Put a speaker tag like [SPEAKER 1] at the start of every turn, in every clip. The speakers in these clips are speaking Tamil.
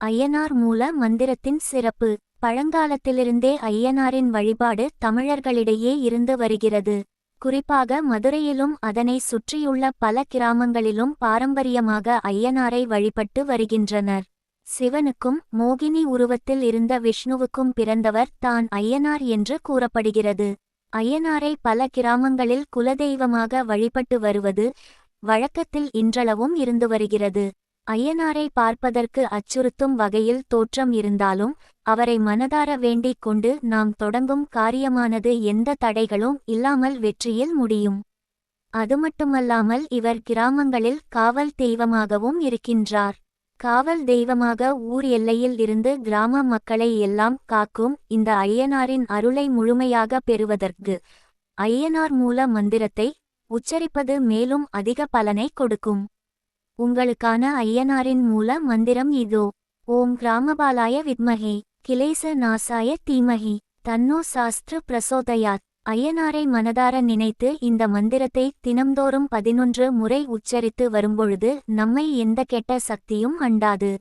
[SPEAKER 1] ஐயனார் மூல மந்திரத்தின் சிறப்பு. பழங்காலத்திலிருந்தே ஐயனாரின் வழிபாடு தமிழர்களிடையே இருந்து வருகிறது. குறிப்பாக மதுரையிலும் அதனை சுற்றியுள்ள பல கிராமங்களிலும் பாரம்பரியமாக ஐயனாரை வழிபட்டு வருகின்றனர். சிவனுக்கும் மோகினி உருவத்தில் இருந்த விஷ்ணுவுக்கும் பிறந்தவர் தான் ஐயனார் என்று கூறப்படுகிறது. ஐயனாரை பல கிராமங்களில் குலதெய்வமாக வழிபட்டு வருவது வழக்கத்தில் இன்றளவும் இருந்து வருகிறது. ஐயனாரை பார்ப்பதற்கு அச்சுறுத்தும் வகையில் தோற்றம் இருந்தாலும் அவரை மனதார வேண்டிக் கொண்டு நாம் தொடங்கும் காரியமானது எந்த தடைகளும் இல்லாமல் வெற்றியில் முடியும். அதுமட்டுமல்லாமல் இவர் கிராமங்களில் காவல் தெய்வமாகவும் இருக்கின்றார். காவல் தெய்வமாக ஊர் எல்லையில் இருந்து கிராம மக்களை எல்லாம் காக்கும் இந்த ஐயனாரின் அருளை முழுமையாக பெறுவதற்கு ஐயனார் மூல மந்திரத்தை உச்சரிப்பது மேலும் அதிக பலனை கொடுக்கும். உங்களுக்கான ஐயனாரின் மூல மந்திரம் இதோ. ஓம் கிராமபாலாய வித்மஹே கிலேச நாசாய தீமஹி தன்னோ சாஸ்திர பிரசோதயாத். ஐயனாரை மனதார நினைத்து இந்த மந்திரத்தை தினம்தோறும் 11 முறை உச்சரித்து வரும்பொழுது நம்மை எந்த கெட்ட சக்தியும் அண்டாது.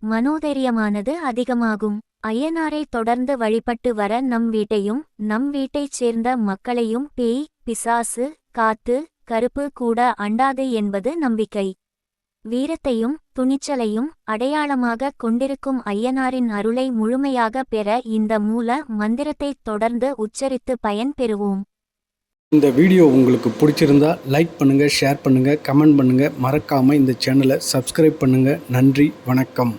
[SPEAKER 1] மனோதைரியமானது அதிகமாகும். ஐயனாரை தொடர்ந்து வழிபட்டு வர நம் வீட்டையும் நம் வீட்டைச் சேர்ந்த மக்களையும் பேய் பிசாசு காத்து கருப்பு கூட அண்டாது என்பது நம்பிக்கை. வீரத்தையும் துணிச்சலையும் அடையாளமாக கொண்டிருக்கும் ஐயனாரின் அருளை முழுமையாக பெற இந்த மூல மந்திரத்தை தொடர்ந்து உச்சரித்து பயன் பெறுவோம்.
[SPEAKER 2] இந்த வீடியோ உங்களுக்கு பிடிச்சிருந்தா லைக் பண்ணுங்க, ஷேர் பண்ணுங்க, கமெண்ட் பண்ணுங்க. மறக்காம இந்த சேனலை சப்ஸ்கிரைப் பண்ணுங்க. நன்றி, வணக்கம்.